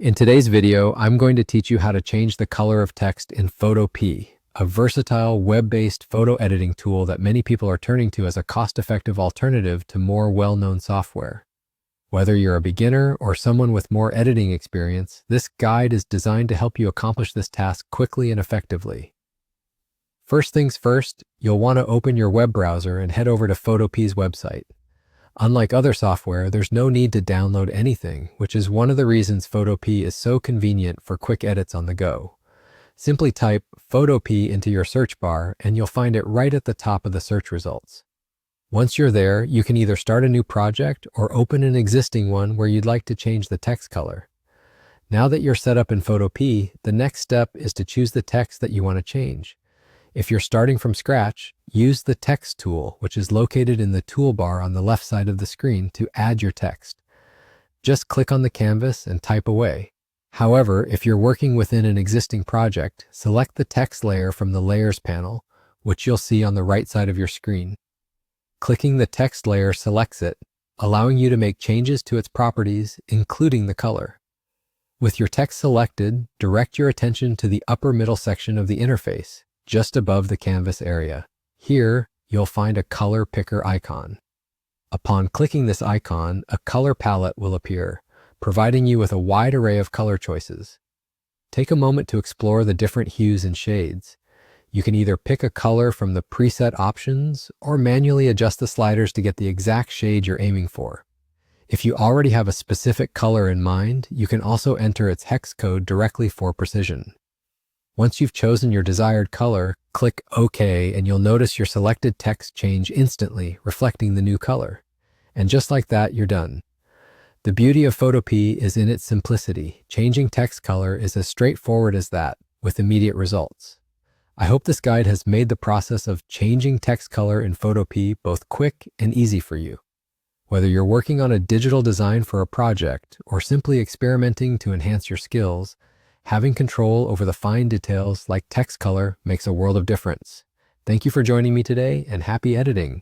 In today's video, I'm going to teach you how to change the color of text in Photopea, a versatile web-based photo editing tool that many people are turning to as a cost-effective alternative to more well-known software. Whether you're a beginner or someone with more editing experience, this guide is designed to help you accomplish this task quickly and effectively. First things first, you'll want to open your web browser and head over to Photopea's website. Unlike other software, there's no need to download anything, which is one of the reasons Photopea is so convenient for quick edits on the go. Simply type Photopea into your search bar and you'll find it right at the top of the search results. Once you're there, you can either start a new project or open an existing one where you'd like to change the text color. Now that you're set up in Photopea, the next step is to choose the text that you want to change. If you're starting from scratch, use the text tool, which is located in the toolbar on the left side of the screen to add your text. Just click on the canvas and type away. However, if you're working within an existing project, select the text layer from the Layers panel, which you'll see on the right side of your screen. Clicking the text layer selects it, allowing you to make changes to its properties, including the color. With your text selected, direct your attention to the upper middle section of the interface, just above the canvas area. Here, you'll find a color picker icon. Upon clicking this icon, a color palette will appear, providing you with a wide array of color choices. Take a moment to explore the different hues and shades. You can either pick a color from the preset options or manually adjust the sliders to get the exact shade you're aiming for. If you already have a specific color in mind, you can also enter its hex code directly for precision. Once you've chosen your desired color, click OK and you'll notice your selected text change instantly, reflecting the new color. And just like that, you're done. The beauty of Photopea is in its simplicity. Changing text color is as straightforward as that, with immediate results. I hope this guide has made the process of changing text color in Photopea both quick and easy for you. Whether you're working on a digital design for a project or simply experimenting to enhance your skills, having control over the fine details like text color makes a world of difference. Thank you for joining me today and happy editing.